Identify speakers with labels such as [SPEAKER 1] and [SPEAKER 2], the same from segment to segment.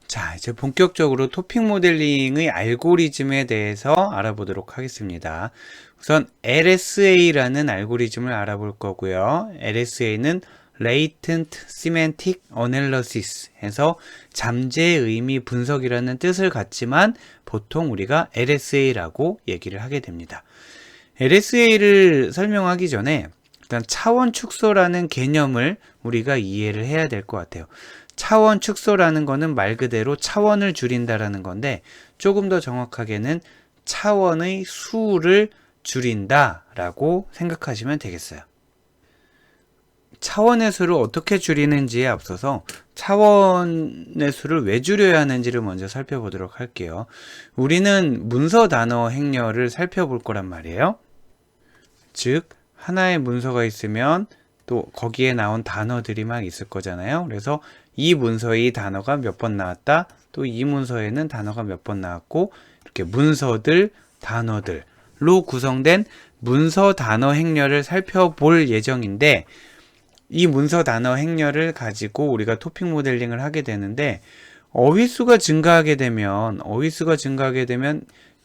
[SPEAKER 1] 자, 이제 본격적으로 토픽 모델링의 알고리즘에 대해서 알아보도록 하겠습니다. 우선 LSA라는 알고리즘을 알아볼 거고요. LSA는 Latent Semantic Analysis 해서 잠재 의미 분석이라는 뜻을 갖지만 보통 우리가 LSA라고 얘기를 하게 됩니다. LSA를 설명하기 전에 일단 차원 축소라는 개념을 우리가 이해를 해야 될 것 같아요. 차원 축소라는 거는 말 그대로 차원을 줄인다라는 건데 조금 더 정확하게는 차원의 수를 줄인다라고 생각하시면 되겠어요. 차원의 수를 어떻게 줄이는지에 앞서서 차원의 수를 왜 줄여야 하는지를 먼저 살펴보도록 할게요. 우리는 문서 단어 행렬을 살펴볼 거란 말이에요. 즉 하나의 문서가 있으면 또 거기에 나온 단어들이 막 있을 거잖아요. 그래서 이 문서의 단어가 몇 번 나왔다. 또 이 문서에는 단어가 몇 번 나왔고 이렇게 문서들, 단어들로 구성된 문서 단어 행렬을 살펴볼 예정인데 이 문서 단어 행렬을 가지고 우리가 토픽 모델링을 하게 되는데 어휘수가 증가하게 되면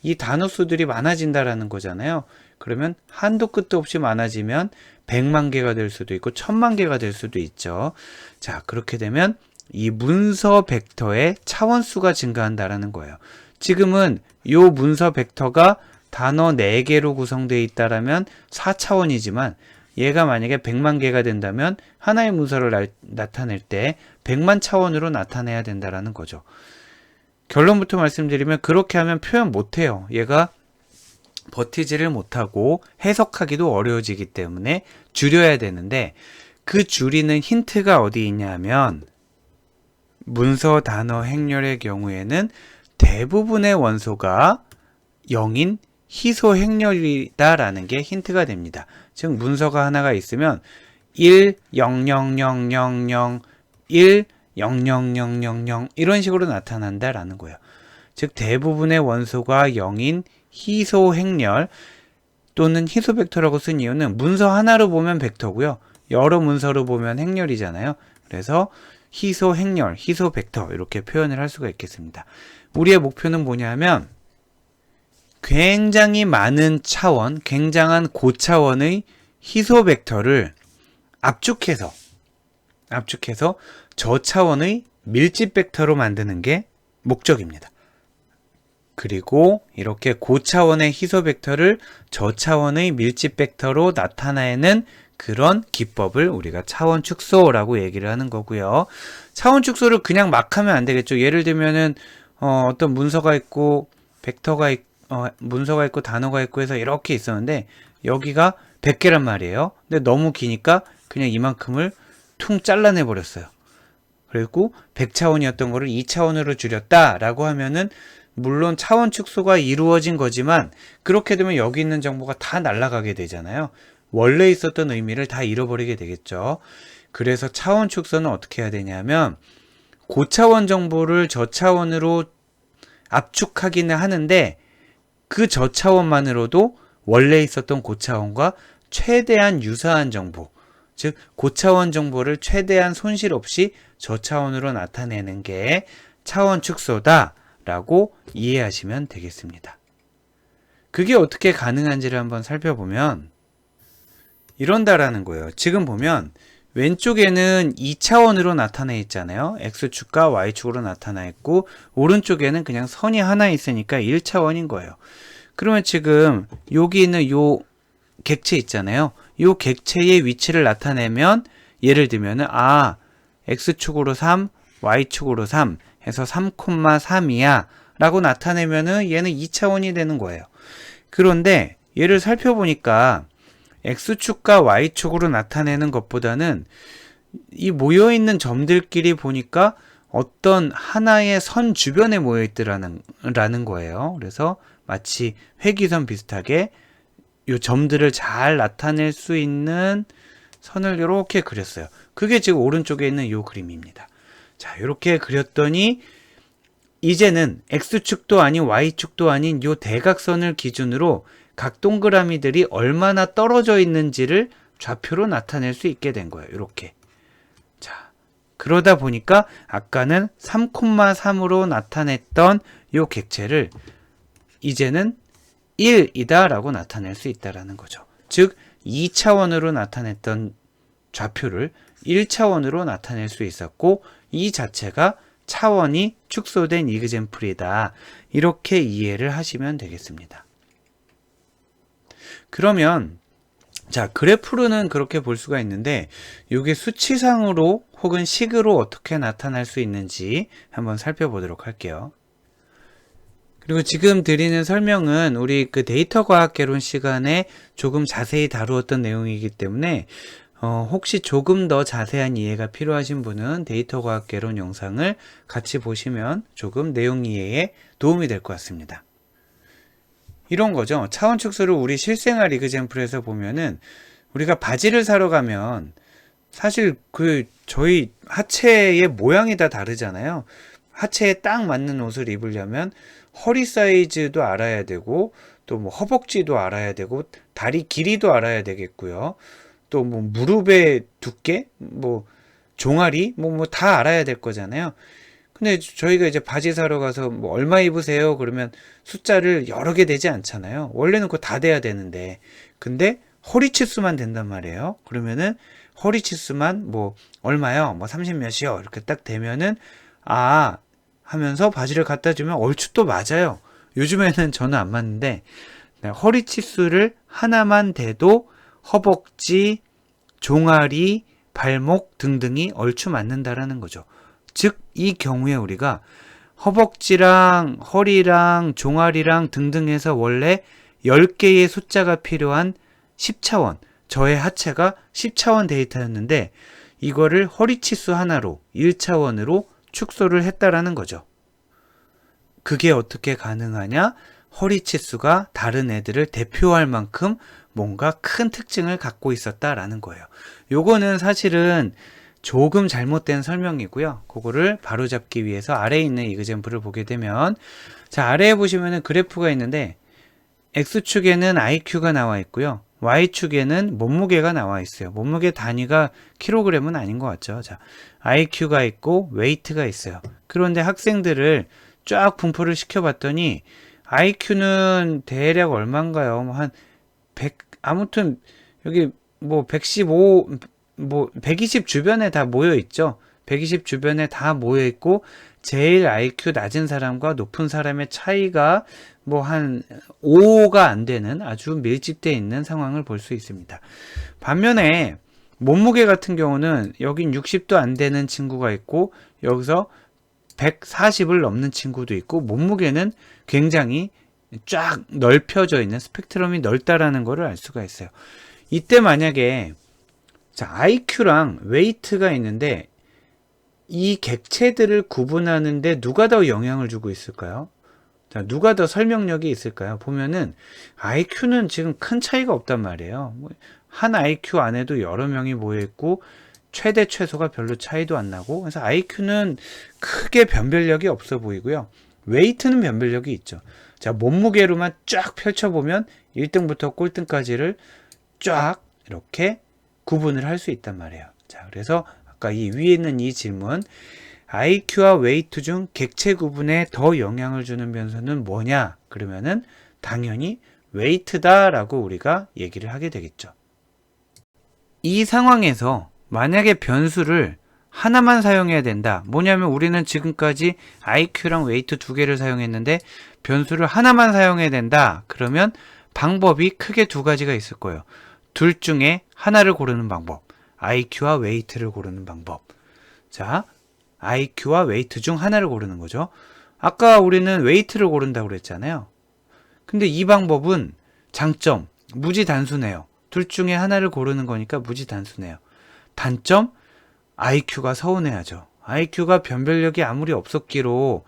[SPEAKER 1] 이 단어 수들이 많아진다라는 거잖아요. 그러면 한도 끝도 없이 많아지면 100만 개가 될 수도 있고 1000만 개가 될 수도 있죠. 자, 그렇게 되면 이 문서 벡터의 차원수가 증가한다라는 거예요. 지금은 이 문서 벡터가 단어 4개로 구성되어 있다라면 4차원이지만 얘가 만약에 100만 개가 된다면 하나의 문서를 나타낼 때 100만 차원으로 나타내야 된다라는 거죠. 결론부터 말씀드리면 그렇게 하면 표현 못해요. 얘가 버티지를 못하고 해석하기도 어려워지기 때문에 줄여야 되는데 그 줄이는 힌트가 어디 있냐면 문서 단어 행렬의 경우에는 대부분의 원소가 0인 희소 행렬이다라는 게 힌트가 됩니다. 즉 문서가 하나가 있으면 1, 0, 0, 0, 0, 0, 1, 0, 0, 0, 0, 0 이런 식으로 나타난다라는 거예요. 즉 대부분의 원소가 0인 희소 행렬 또는 희소 벡터라고 쓴 이유는 문서 하나로 보면 벡터고요. 여러 문서로 보면 행렬이잖아요. 그래서 희소 행렬, 희소 벡터 이렇게 표현을 할 수가 있겠습니다. 우리의 목표는 뭐냐면 굉장히 많은 차원, 굉장한 고차원의 희소 벡터를 압축해서 저차원의 밀집 벡터로 만드는 게 목적입니다. 그리고 이렇게 고차원의 희소 벡터를 저차원의 밀집 벡터로 나타내는 그런 기법을 우리가 차원 축소라고 얘기를 하는 거고요. 차원 축소를 그냥 막 하면 안 되겠죠. 예를 들면은 어떤 문서가 있고 문서가 있고 단어가 있고 해서 이렇게 있었는데 여기가 100개란 말이에요. 근데 너무 기니까 그냥 이만큼을 퉁 잘라내 버렸어요. 그리고 100차원이었던 거를 2차원으로 줄였다라고 하면은 물론 차원 축소가 이루어진 거지만 그렇게 되면 여기 있는 정보가 다 날아가게 되잖아요. 원래 있었던 의미를 다 잃어버리게 되겠죠. 그래서 차원 축소는 어떻게 해야 되냐면 고차원 정보를 저차원으로 압축하기는 하는데 그 저차원만으로도 원래 있었던 고차원과 최대한 유사한 정보, 즉 고차원 정보를 최대한 손실 없이 저차원으로 나타내는 게 차원 축소다 라고 이해하시면 되겠습니다. 그게 어떻게 가능한지를 한번 살펴보면 이런다라는 거예요. 지금 보면 왼쪽에는 2차원으로 나타나 있잖아요. X축과 Y축으로 나타나 있고 오른쪽에는 그냥 선이 하나 있으니까 1차원인 거예요. 그러면 지금 여기 있는 요 객체 있잖아요. 요 객체의 위치를 나타내면 예를 들면은 X축으로 3, Y축으로 3 해서 3,3이야 라고 나타내면은 얘는 2차원이 되는 거예요. 그런데 얘를 살펴보니까 X축과 Y축으로 나타내는 것보다는 이 모여있는 점들끼리 보니까 어떤 하나의 선 주변에 모여있더라는 거예요. 그래서 마치 회기선 비슷하게 이 점들을 잘 나타낼 수 있는 선을 이렇게 그렸어요. 그게 지금 오른쪽에 있는 이 그림입니다. 자, 이렇게 그렸더니 이제는 X축도 아닌 Y축도 아닌 이 대각선을 기준으로 각 동그라미들이 얼마나 떨어져 있는지를 좌표로 나타낼 수 있게 된 거예요. 이렇게. 자, 그러다 보니까 아까는 3,3으로 나타냈던 요 객체를 이제는 1이다 라고 나타낼 수 있다라는 거죠. 즉 2차원으로 나타냈던 좌표를 1차원으로 나타낼 수 있었고, 이 자체가 차원이 축소된 이그젠플이다, 이렇게 이해를 하시면 되겠습니다. 그러면 자, 그래프로는 그렇게 볼 수가 있는데 이게 수치상으로 혹은 식으로 어떻게 나타날 수 있는지 한번 살펴보도록 할게요. 그리고 지금 드리는 설명은 우리 그 데이터 과학 개론 시간에 조금 자세히 다루었던 내용이기 때문에 혹시 조금 더 자세한 이해가 필요하신 분은 데이터 과학 개론 영상을 같이 보시면 조금 내용 이해에 도움이 될 것 같습니다. 이런 거죠. 차원 축소를 우리 실생활 이그젠플에서 보면은 우리가 바지를 사러 가면 사실 저희 하체의 모양이 다 다르잖아요. 하체에 딱 맞는 옷을 입으려면 허리 사이즈도 알아야 되고, 또 뭐 허벅지도 알아야 되고, 다리 길이도 알아야 되겠고요. 또 뭐 무릎의 두께, 뭐 종아리, 뭐 다 알아야 될 거잖아요. 근데 저희가 이제 바지 사러 가서 뭐 얼마 입으세요? 그러면 숫자를 여러 개 되지 않잖아요. 원래는 그거 다 돼야 되는데. 근데 허리 치수만 된단 말이에요. 그러면은 허리 치수만 뭐 얼마요? 뭐 30 몇이요? 이렇게 딱 되면은 아 하면서 바지를 갖다 주면 얼추 또 맞아요. 요즘에는 저는 안 맞는데 허리 치수를 하나만 돼도 허벅지, 종아리, 발목 등등이 얼추 맞는다라는 거죠. 즉, 이 경우에 우리가 허벅지랑 허리랑 종아리랑 등등 해서 원래 10개의 숫자가 필요한 10차원, 저의 하체가 10차원 데이터였는데 이거를 허리치수 하나로 1차원으로 축소를 했다라는 거죠. 그게 어떻게 가능하냐? 허리치수가 다른 애들을 대표할 만큼 뭔가 큰 특징을 갖고 있었다라는 거예요. 요거는 사실은 조금 잘못된 설명이고요. 그거를 바로잡기 위해서 아래에 있는 이그젠플을 보게 되면, 자, 아래에 보시면은 그래프가 있는데 X축에는 IQ가 나와 있고요. Y축에는 몸무게가 나와 있어요. 몸무게 단위가 킬로그램은 아닌 것 같죠. 자, IQ가 있고 웨이트가 있어요. 그런데 학생들을 쫙 분포를 시켜봤더니 IQ는 대략 얼마인가요? 한 100, 아무튼 여기 뭐 115, 뭐 120 주변에 다 모여 있죠. 120 주변에 다 모여 있고 제일 IQ 낮은 사람과 높은 사람의 차이가 뭐 한 5가 안 되는 아주 밀집되어 있는 상황을 볼 수 있습니다. 반면에 몸무게 같은 경우는 여긴 60도 안 되는 친구가 있고 여기서 140을 넘는 친구도 있고, 몸무게는 굉장히 쫙 넓혀져 있는, 스펙트럼이 넓다라는 것을 알 수가 있어요. 이때 만약에 자, IQ랑 웨이트가 있는데 이 객체들을 구분하는데 누가 더 영향을 주고 있을까요? 자, 누가 더 설명력이 있을까요? 보면은 IQ는 지금 큰 차이가 없단 말이에요. 한 IQ 안에도 여러 명이 모여 있고 최대 최소가 별로 차이도 안 나고, 그래서 IQ는 크게 변별력이 없어 보이고요. 웨이트는 변별력이 있죠. 자, 몸무게로만 쫙 펼쳐보면 1등부터 꼴등까지를 쫙 이렇게 구분을 할 수 있단 말이에요. 자, 그래서 아까 이 위에 있는 이 질문, IQ와 웨이트 중 객체 구분에 더 영향을 주는 변수는 뭐냐? 그러면은 당연히 웨이트다라고 우리가 얘기를 하게 되겠죠. 이 상황에서 만약에 변수를 하나만 사용해야 된다. 뭐냐면 우리는 지금까지 IQ랑 웨이트 두 개를 사용했는데 변수를 하나만 사용해야 된다. 그러면 방법이 크게 두 가지가 있을 거예요. 둘 중에 하나를 고르는 방법, IQ와 웨이트를 고르는 방법. 자, IQ와 웨이트 중 하나를 고르는 거죠. 아까 우리는 웨이트를 고른다고 그랬잖아요. 근데 이 방법은 장점, 무지 단순해요. 둘 중에 하나를 고르는 거니까 무지 단순해요. 단점, IQ가 서운해하죠. IQ가 변별력이 아무리 없었기로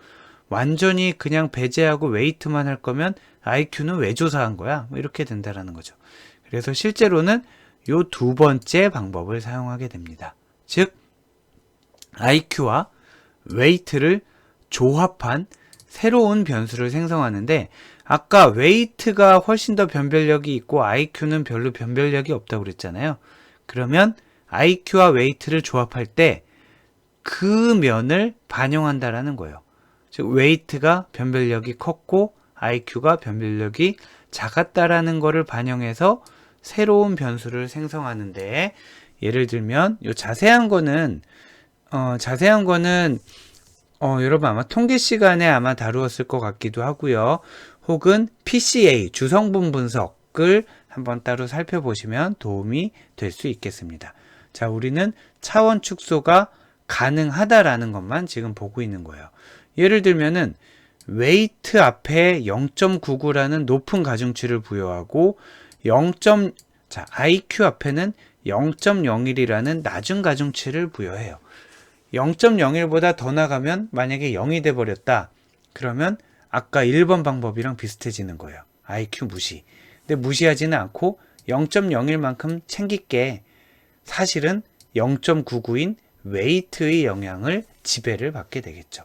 [SPEAKER 1] 완전히 그냥 배제하고 웨이트만 할 거면 IQ는 왜 조사한 거야? 뭐 이렇게 된다라는 거죠. 그래서 실제로는 요 두 번째 방법을 사용하게 됩니다. 즉, IQ와 웨이트를 조합한 새로운 변수를 생성하는데, 아까 웨이트가 훨씬 더 변별력이 있고 IQ는 별로 변별력이 없다고 그랬잖아요. 그러면 IQ와 웨이트를 조합할 때 그 면을 반영한다라는 거예요. 즉 웨이트가 변별력이 컸고 IQ가 변별력이 작았다라는 거를 반영해서 새로운 변수를 생성하는데, 예를 들면 요 자세한 거는 여러분 아마 통계 시간에 아마 다루었을 것 같기도 하고요. 혹은 PCA 주성분 분석을 한번 따로 살펴보시면 도움이 될 수 있겠습니다. 자, 우리는 차원 축소가 가능하다라는 것만 지금 보고 있는 거예요. 예를 들면은 웨이트 앞에 0.99라는 높은 가중치를 부여하고 IQ 앞에는 0.01이라는 낮은 가중치를 부여해요. 0.01보다 더 나가면 만약에 0이 돼 버렸다. 그러면 아까 1번 방법이랑 비슷해지는 거예요. IQ 무시. 근데 무시하지는 않고 0.01만큼 챙길게. 사실은 0.99인 웨이트의 영향을 지배를 받게 되겠죠.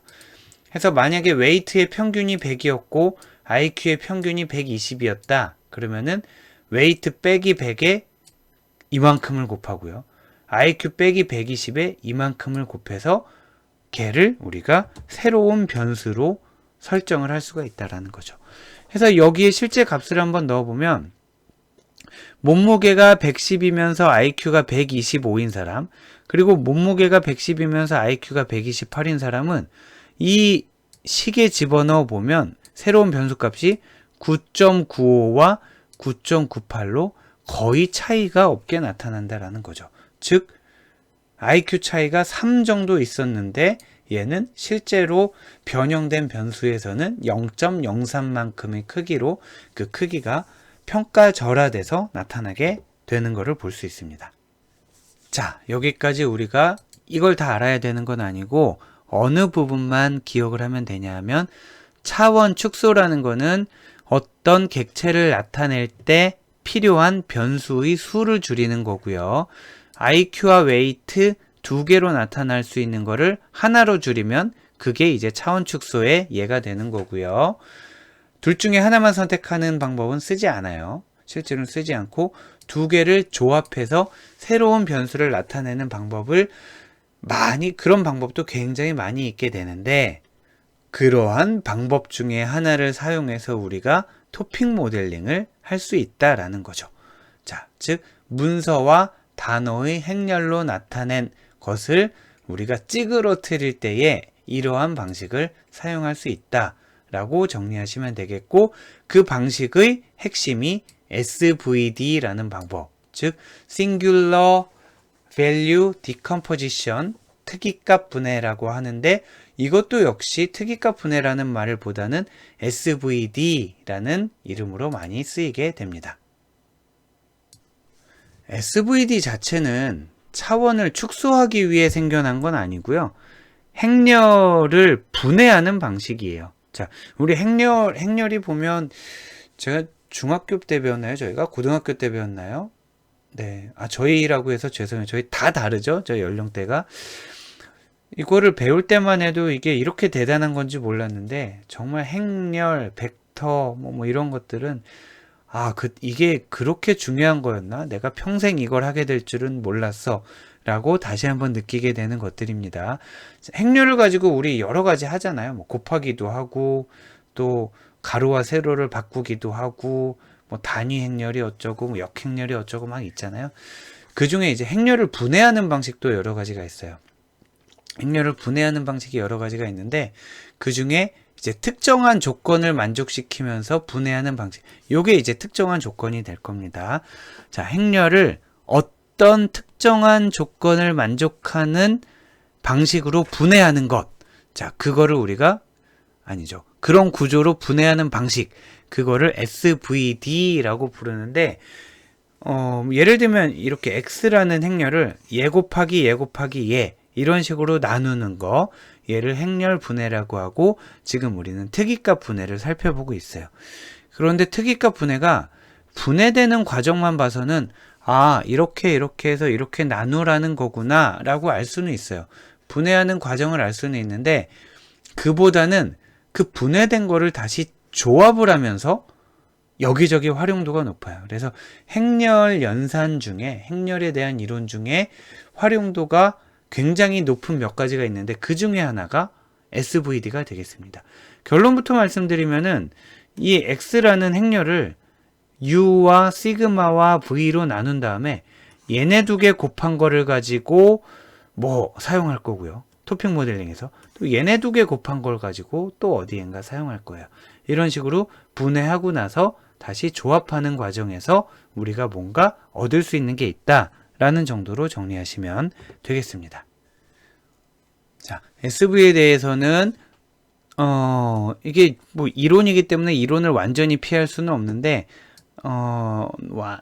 [SPEAKER 1] 그래서 만약에 웨이트의 평균이 100이었고 IQ의 평균이 120이었다. 그러면은 웨이트 빼기 100에 이만큼을 곱하고요. IQ 빼기 120에 이만큼을 곱해서 걔를 우리가 새로운 변수로 설정을 할 수가 있다라는 거죠. 그래서 여기에 실제 값을 한번 넣어보면 몸무게가 110이면서 IQ가 125인 사람, 그리고 몸무게가 110이면서 IQ가 128인 사람은 이 식에 집어넣어 보면 새로운 변수값이 9.95와 9.98로 거의 차이가 없게 나타난다라는 거죠. 즉 IQ 차이가 3 정도 있었는데 얘는 실제로 변형된 변수에서는 0.03만큼의 크기로 그 크기가 평가절하돼서 나타나게 되는 것을 볼 수 있습니다. 자, 여기까지 우리가 이걸 다 알아야 되는 건 아니고 어느 부분만 기억을 하면 되냐 하면, 차원 축소라는 거는 어떤 객체를 나타낼 때 필요한 변수의 수를 줄이는 거고요. IQ와 웨이트 두 개로 나타날 수 있는 거를 하나로 줄이면 그게 이제 차원 축소의 예가 되는 거고요. 둘 중에 하나만 선택하는 방법은 쓰지 않아요. 실제로는 쓰지 않고 두 개를 조합해서 새로운 변수를 나타내는 방법을 그런 방법도 굉장히 많이 있게 되는데, 그러한 방법 중에 하나를 사용해서 우리가 토픽 모델링을 할 수 있다라는 거죠. 자, 즉 문서와 단어의 행렬로 나타낸 것을 우리가 찌그러뜨릴 때에 이러한 방식을 사용할 수 있다라고 정리하시면 되겠고, 그 방식의 핵심이 SVD라는 방법, 즉 Singular Value Decomposition, 특이값 분해라고 하는데, 이것도 역시 특이값 분해라는 말을 보다는 SVD라는 이름으로 많이 쓰이게 됩니다. SVD 자체는 차원을 축소하기 위해 생겨난 건 아니고요. 행렬을 분해하는 방식이에요. 자, 우리 행렬이 보면, 제가 중학교 때 배웠나요? 저희가 고등학교 때 배웠나요? 네. 저희라고 해서 죄송해요. 저희 다 다르죠? 저희 연령대가. 이거를 배울 때만 해도 이게 이렇게 대단한 건지 몰랐는데, 정말 행렬, 벡터, 뭐 이런 것들은, 이게 그렇게 중요한 거였나? 내가 평생 이걸 하게 될 줄은 몰랐어. 라고 다시 한번 느끼게 되는 것들입니다. 행렬을 가지고 우리 여러 가지 하잖아요. 뭐 곱하기도 하고, 또 가로와 세로를 바꾸기도 하고, 뭐 단위 행렬이 어쩌고, 뭐 역행렬이 어쩌고 막 있잖아요. 그 중에 이제 행렬을 분해하는 방식도 여러 가지가 있어요. 행렬을 분해하는 방식이 여러 가지가 있는데, 그 중에 이제 특정한 조건을 만족시키면서 분해하는 방식, 요게 이제 특정한 조건이 될 겁니다. 자, 행렬을 어떤 특정한 조건을 만족하는 방식으로 분해하는 것, 자, 그거를 우리가 그런 구조로 분해하는 방식, 그거를 SVD라고 부르는데, 예를 들면 이렇게 X라는 행렬을 예 곱하기 예 곱하기 예, 이런 식으로 나누는 거, 얘를 행렬 분해라고 하고, 지금 우리는 특이값 분해를 살펴보고 있어요. 그런데 특이값 분해가 분해되는 과정만 봐서는 이렇게 해서 이렇게 나누라는 거구나 라고 알 수는 있어요. 분해하는 과정을 알 수는 있는데, 그보다는 그 분해된 거를 다시 조합을 하면서 여기저기 활용도가 높아요. 그래서 행렬 연산 중에, 행렬에 대한 이론 중에 활용도가 굉장히 높은 몇 가지가 있는데 그 중에 하나가 SVD가 되겠습니다. 결론부터 말씀드리면은 이 X라는 행렬을 U와 시그마와 V로 나눈 다음에 얘네 두 개 곱한 거를 가지고 뭐 사용할 거고요. 토픽 모델링에서 또 얘네 두 개 곱한 걸 가지고 또 어디엔가 사용할 거예요. 이런 식으로 분해하고 나서 다시 조합하는 과정에서 우리가 뭔가 얻을 수 있는 게 있다라는 정도로 정리하시면 되겠습니다. 자, SV에 대해서는 이게 뭐 이론이기 때문에 이론을 완전히 피할 수는 없는데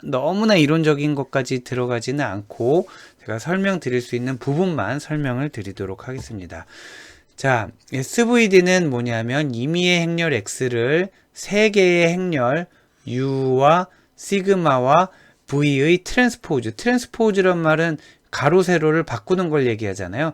[SPEAKER 1] 너무나 이론적인 것까지 들어가지는 않고 제가 설명드릴 수 있는 부분만 설명을 드리도록 하겠습니다. 자, SVD는 뭐냐면 임의의 행렬 X를 세 개의 행렬 U와 시그마와 V의 트랜스포즈란 말은 가로 세로를 바꾸는 걸 얘기하잖아요.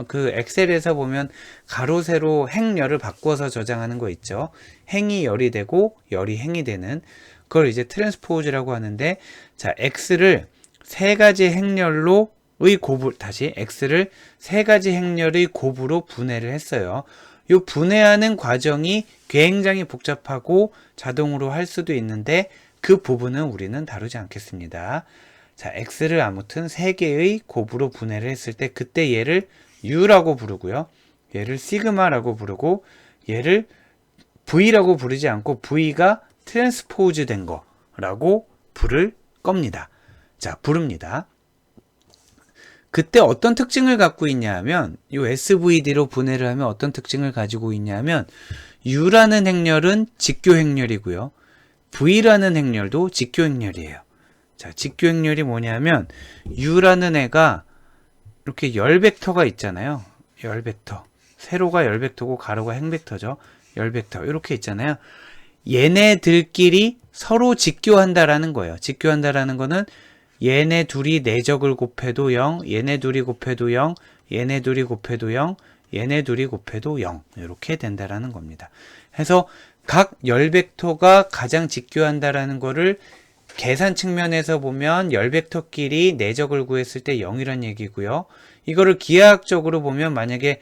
[SPEAKER 1] 그 엑셀에서 보면 가로 세로 행렬을 바꿔서 저장하는 거 있죠. 행이 열이 되고 열이 행이 되는 그걸 이제 트랜스포즈라고 하는데, 자, X를 세 가지 행렬로 X를 세 가지 행렬의 곱으로 분해를 했어요. 이 분해하는 과정이 굉장히 복잡하고 자동으로 할 수도 있는데 그 부분은 우리는 다루지 않겠습니다. 자, X를 아무튼 세 개의 곱으로 분해를 했을 때 그때 얘를 U라고 부르고요. 얘를 시그마라고 부르고 얘를 V라고 부르지 않고 V가 트랜스포즈 된 거라고 부를 겁니다. 자, 부릅니다. 그때 어떤 특징을 갖고 있냐 하면 이 SVD로 분해를 하면 어떤 특징을 가지고 있냐 하면 U라는 행렬은 직교 행렬이고요. V라는 행렬도 직교 행렬이에요. 자, 직교 행렬이 뭐냐면 U라는 애가 이렇게 열 벡터가 있잖아요. 열 벡터. 세로가 열 벡터고 가로가 행 벡터죠. 열 벡터. 이렇게 있잖아요. 얘네들끼리 서로 직교한다라는 거예요. 직교한다라는 거는 얘네 둘이 내적을 곱해도 0, 얘네 둘이 곱해도 0, 얘네 둘이 곱해도 0, 얘네 둘이 곱해도 0 이렇게 된다라는 겁니다. 그래서 각 열 벡터가 가장 직교한다라는 거를 계산 측면에서 보면 열 벡터끼리 내적을 구했을 때 0이란 얘기고요. 이거를 기하학적으로 보면 만약에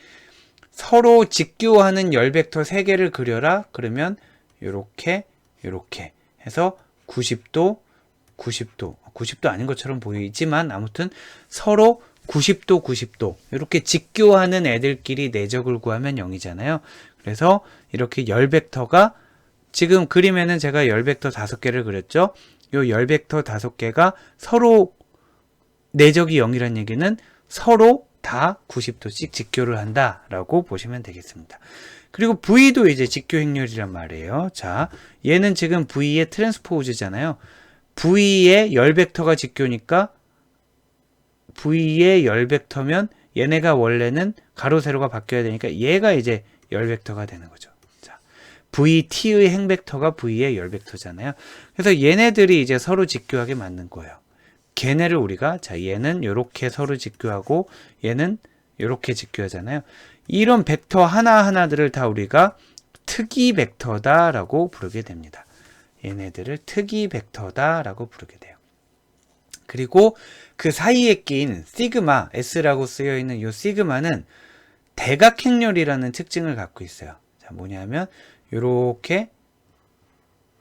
[SPEAKER 1] 서로 직교하는 열 벡터 3개를 그려라. 그러면 요렇게 해서 90도 아닌 것처럼 보이지만 아무튼 서로 90도 이렇게 직교하는 애들끼리 내적을 구하면 0이잖아요. 그래서 이렇게 열 벡터가 지금 그림에는 제가 열 벡터 5개를 그렸죠. 요 열 벡터 5개가 서로 내적이 0이란 얘기는 서로 다 90도씩 직교를 한다라고 보시면 되겠습니다. 그리고 V도 이제 직교 행렬이란 말이에요. 자, 얘는 지금 V의 트랜스포즈잖아요. V의 열 벡터가 직교니까 V의 열 벡터면 얘네가 원래는 가로 세로가 바뀌어야 되니까 얘가 이제 열 벡터가 되는 거죠. 자, VT의 행 벡터가 V의 열 벡터잖아요. 그래서 얘네들이 이제 서로 직교하게 만든 거예요. 걔네를 우리가 자, 얘는 요렇게 서로 직교하고 얘는 요렇게 직교하잖아요. 이런 벡터 하나하나들을 다 우리가 특이 벡터다라고 부르게 됩니다. 얘네들을 특이 벡터다라고 부르게 돼요. 그리고 그 사이에 낀 시그마, S라고 쓰여 있는 이 시그마는 대각행렬이라는 특징을 갖고 있어요. 자, 뭐냐면 요렇게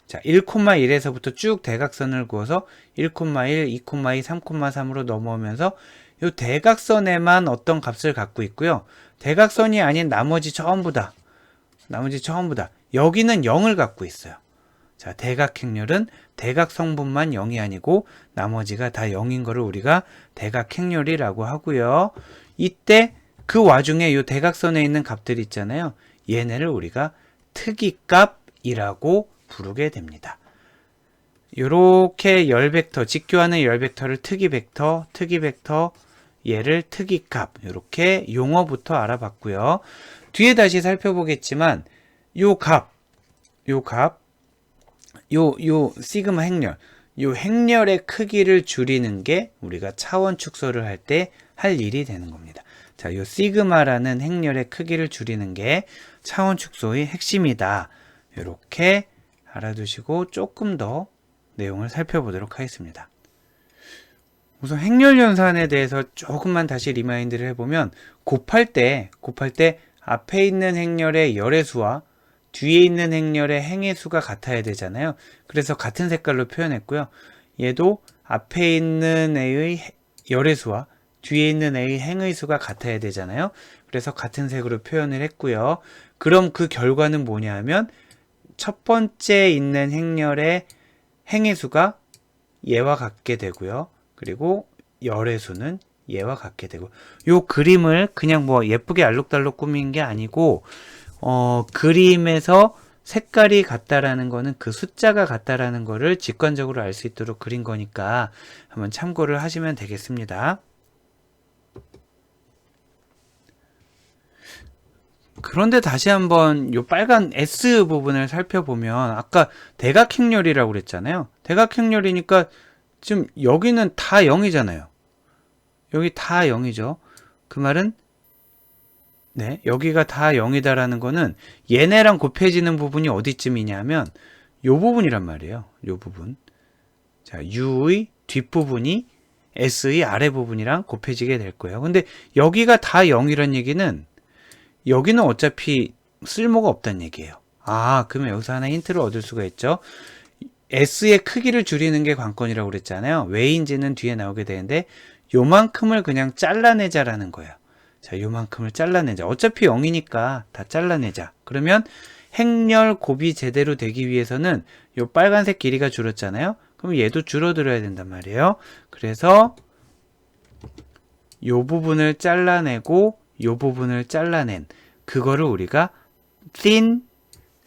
[SPEAKER 1] 자, 1,1에서부터 쭉 대각선을 그어서 1,1, 2,2, 3,3으로 넘어오면서 이 대각선에만 어떤 값을 갖고 있고요. 대각선이 아닌 나머지 전부 다 여기는 0을 갖고 있어요. 자, 대각행렬은 대각성분만 0이 아니고 나머지가 다 0인 거를 우리가 대각행렬이라고 하고요. 이때 그 와중에 이 대각선에 있는 값들이 있잖아요. 얘네를 우리가 특이값이라고 부르게 됩니다. 요렇게 열 벡터, 직교하는 열 벡터를 특이 벡터, 얘를 특이값, 이렇게 용어부터 알아봤고요. 뒤에 다시 살펴보겠지만 요 시그마 행렬, 요 행렬의 크기를 줄이는 게 우리가 차원 축소를 할 때 할 일이 되는 겁니다. 자, 요 시그마라는 행렬의 크기를 줄이는 게 차원 축소의 핵심이다. 이렇게 알아두시고 조금 더 내용을 살펴보도록 하겠습니다. 우선 행렬연산에 대해서 조금만 다시 리마인드를 해보면 곱할 때 앞에 있는 행렬의 열의 수와 뒤에 있는 행렬의 행의 수가 같아야 되잖아요. 그래서 같은 색깔로 표현했고요. 얘도 앞에 있는 애의 열의 수와 뒤에 있는 애의 행의 수가 같아야 되잖아요. 그래서 같은 색으로 표현을 했고요. 그럼 그 결과는 뭐냐 하면 첫 번째 있는 행렬의 행의 수가 얘와 같게 되고요. 그리고 열의 수는 얘와 같게 되고, 요 그림을 그냥 뭐 예쁘게 알록달록 꾸민 게 아니고 그림에서 색깔이 같다라는 거는 그 숫자가 같다라는 거를 직관적으로 알 수 있도록 그린 거니까 한번 참고를 하시면 되겠습니다. 그런데 다시 한번 요 빨간 S 부분을 살펴보면 아까 대각행렬이라고 그랬잖아요. 대각행렬이니까 지금 여기는 다 0이잖아요. 여기 다 0이죠. 그 말은 네, 여기가 다 0이다라는 거는 얘네랑 곱해지는 부분이 어디쯤이냐면 요 부분이란 말이에요. 요 부분. 자, U의 뒷부분이 S의 아래 부분이랑 곱해지게 될 거예요. 근데 여기가 다 0이란 얘기는 여기는 어차피 쓸모가 없다는 얘기예요. 아, 그러면 여기서 하나 힌트를 얻을 수가 있죠. S의 크기를 줄이는 게 관건이라고 그랬잖아요. 왜인지는 뒤에 나오게 되는데 요만큼을 그냥 잘라내자라는 거예요. 자, 요만큼을 잘라내자. 어차피 0이니까 다 잘라내자. 그러면 행렬 곱이 제대로 되기 위해서는 요 빨간색 길이가 줄었잖아요. 그럼 얘도 줄어들어야 된단 말이에요. 그래서 요 부분을 잘라내고 요 부분을 잘라낸 그거를 우리가 thin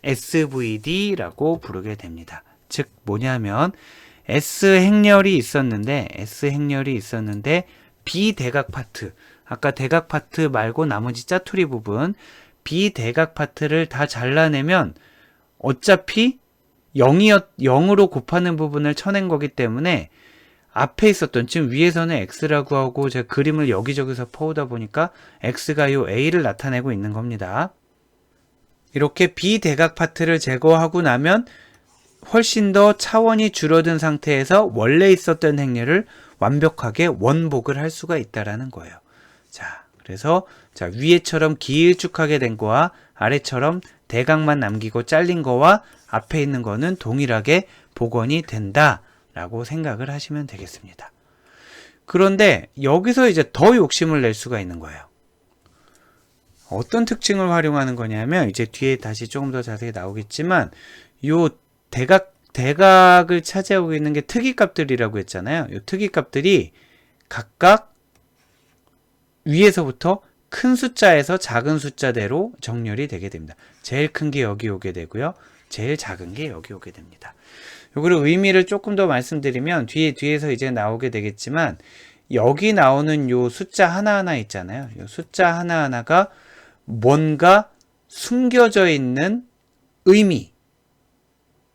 [SPEAKER 1] SVD라고 부르게 됩니다. 즉 뭐냐면 S행렬이 있었는데 비대각 파트, 아까 대각 파트 말고 나머지 짜투리 부분 비대각 파트를 다 잘라내면 어차피 0으로 곱하는 부분을 쳐낸 거기 때문에 앞에 있었던, 지금 위에서는 X라고 하고 제가 그림을 여기저기서 퍼오다 보니까 X가 요 A를 나타내고 있는 겁니다. 이렇게 비대각 파트를 제거하고 나면 훨씬 더 차원이 줄어든 상태에서 원래 있었던 행렬을 완벽하게 원복을 할 수가 있다라는 거예요. 자, 그래서 자, 위에처럼 길쭉하게 된 거와 아래처럼 대각만 남기고 잘린 거와 앞에 있는 거는 동일하게 복원이 된다 라고 생각을 하시면 되겠습니다. 그런데 여기서 이제 더 욕심을 낼 수가 있는 거예요. 어떤 특징을 활용하는 거냐면 이제 뒤에 다시 조금 더 자세히 나오겠지만 요 대각을 차지하고 있는 게 특이값들이라고 했잖아요. 요 특이값들이 각각 위에서부터 큰 숫자에서 작은 숫자대로 정렬이 되게 됩니다. 제일 큰 게 여기 오게 되고요. 제일 작은 게 여기 오게 됩니다. 요거를 의미를 조금 더 말씀드리면 뒤에서 이제 나오게 되겠지만 여기 나오는 요 숫자 하나하나 있잖아요. 요 숫자 하나하나가 뭔가 숨겨져 있는 의미,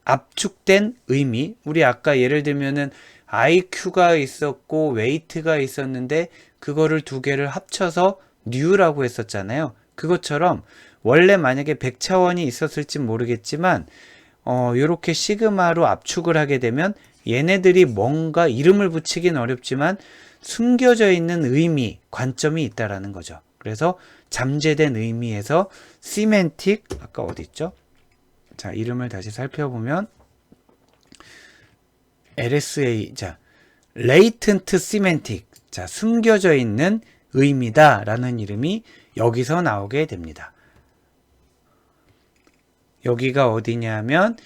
[SPEAKER 1] 압축된 의미. 우리 아까 예를 들면은 IQ가 있었고 웨이트가 있었는데 그거를 두 개를 합쳐서 뉴라고 했었잖아요. 그것처럼 원래 만약에 100차원이 있었을지 모르겠지만 요렇게 시그마로 압축을 하게 되면 얘네들이 뭔가 이름을 붙이긴 어렵지만 숨겨져 있는 의미, 관점이 있다라는 거죠. 그래서 잠재된 의미에서 시멘틱, 아까 어디 있죠? 자, 이름을 다시 살펴보면 LSA, 자, latent semantic, 자, 숨겨져 있는 의미다 라는 이름이 여기서 나오게 됩니다. 여기가 어디냐면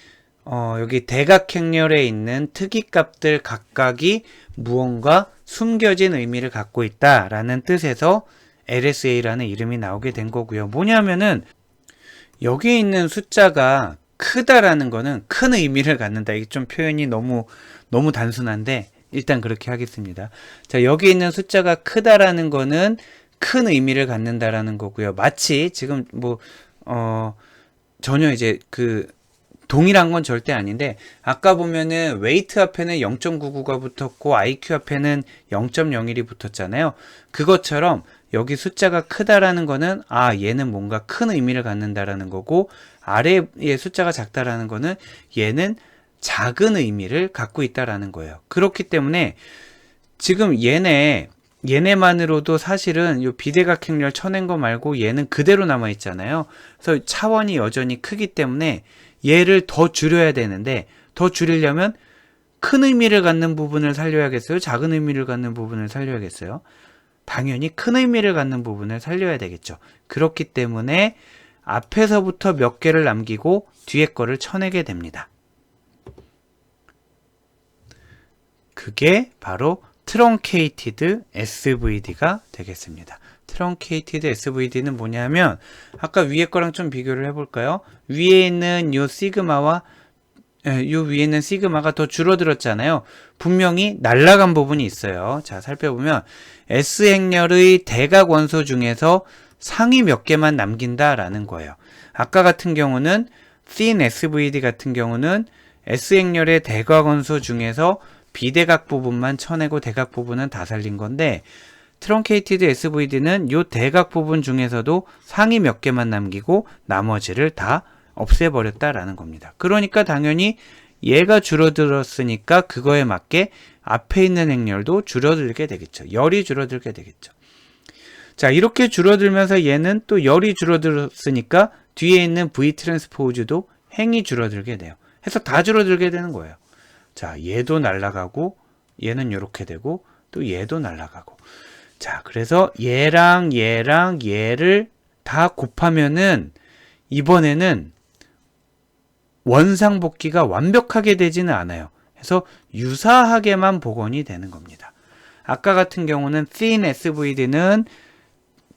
[SPEAKER 1] 여기 대각행렬에 있는 특이값들 각각이 무언가 숨겨진 의미를 갖고 있다라는 뜻에서 LSA라는 이름이 나오게 된 거고요. 뭐냐면은 여기 있는 숫자가 크다라는 거는 큰 의미를 갖는다. 이게 좀 표현이 너무 단순한데 일단 그렇게 하겠습니다. 자, 여기 있는 숫자가 크다라는 거는 큰 의미를 갖는다라는 거고요. 마치 지금 전혀 이제 동일한 건 절대 아닌데 아까 보면은 웨이트 앞에는 0.99가 붙었고 IQ 앞에는 0.01이 붙었잖아요. 그것처럼 여기 숫자가 크다라는 거는 얘는 뭔가 큰 의미를 갖는다라는 거고 아래의 숫자가 작다라는 거는 얘는 작은 의미를 갖고 있다라는 거예요. 그렇기 때문에 지금 얘네만으로도 사실은 요 비대각 행렬 쳐낸 거 말고 얘는 그대로 남아 있잖아요. 그래서 차원이 여전히 크기 때문에 얘를 더 줄여야 되는데, 더 줄이려면 큰 의미를 갖는 부분을 살려야겠어요? 작은 의미를 갖는 부분을 살려야겠어요? 당연히 큰 의미를 갖는 부분을 살려야 되겠죠. 그렇기 때문에 앞에서부터 몇 개를 남기고 뒤에 거를 쳐내게 됩니다. 그게 바로 트렁케이티드 SVD가 되겠습니다. 트렁케이티드 SVD는 뭐냐면, 아까 위에 거랑 좀 비교를 해볼까요? 위에 있는 요 시그마와 요 위에 있는 시그마가 더 줄어들었잖아요. 분명히 날아간 부분이 있어요. 자, 살펴보면 S행렬의 대각 원소 중에서 상위 몇 개만 남긴다라는 거예요. 아까 같은 경우는 thin SVD 같은 경우는 S행렬의 대각 원소 중에서 비대각 부분만 쳐내고 대각 부분은 다 살린 건데, 트렁케이티드 SVD는 요 대각 부분 중에서도 상위 몇 개만 남기고 나머지를 다 없애버렸다라는 겁니다. 그러니까 당연히 얘가 줄어들었으니까 그거에 맞게 앞에 있는 행렬도 줄어들게 되겠죠. 열이 줄어들게 되겠죠. 자, 이렇게 줄어들면서 얘는 또 열이 줄어들었으니까 뒤에 있는 V 트랜스포즈도 행이 줄어들게 돼요. 해서 다 줄어들게 되는 거예요. 자, 얘도 날아가고 얘는 이렇게 되고 또 얘도 날아가고. 자, 그래서 얘랑 얘를 다 곱하면은 이번에는 원상복귀가 완벽하게 되지는 않아요. 그래서 유사하게만 복원이 되는 겁니다. 아까 같은 경우는 thin SVD는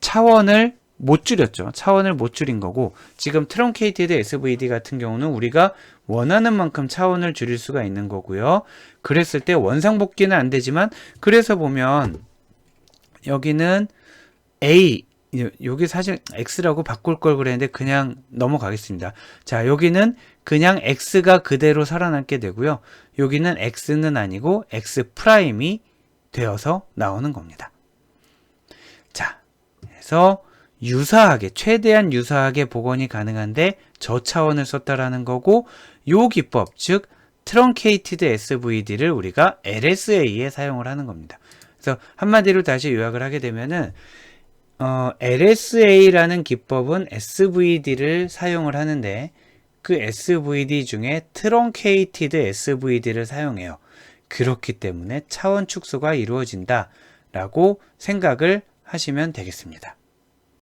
[SPEAKER 1] 차원을 못 줄였죠. 차원을 못 줄인 거고, 지금 트렁케이티드 SVD 같은 경우는 우리가 원하는 만큼 차원을 줄일 수가 있는 거고요. 그랬을 때 원상복귀는 안 되지만, 그래서 보면 여기는 A, 여기 사실 X라고 바꿀 걸 그랬는데 그냥 넘어가겠습니다. 자, 여기는 그냥 X가 그대로 살아남게 되고요. 여기는 X는 아니고 X'이 되어서 나오는 겁니다. 자, 그래서 유사하게, 최대한 유사하게 복원이 가능한데 저차원을 썼다라는 거고, 요 기법, 즉 트렁케이티드 SVD를 우리가 LSA에 사용을 하는 겁니다. 그래서 한마디로 다시 요약을 하게 되면은 LSA라는 기법은 SVD를 사용을 하는데, 그 SVD 중에 트렁케이티드 SVD를 사용해요. 그렇기 때문에 차원 축소가 이루어진다 라고 생각을 하시면 되겠습니다.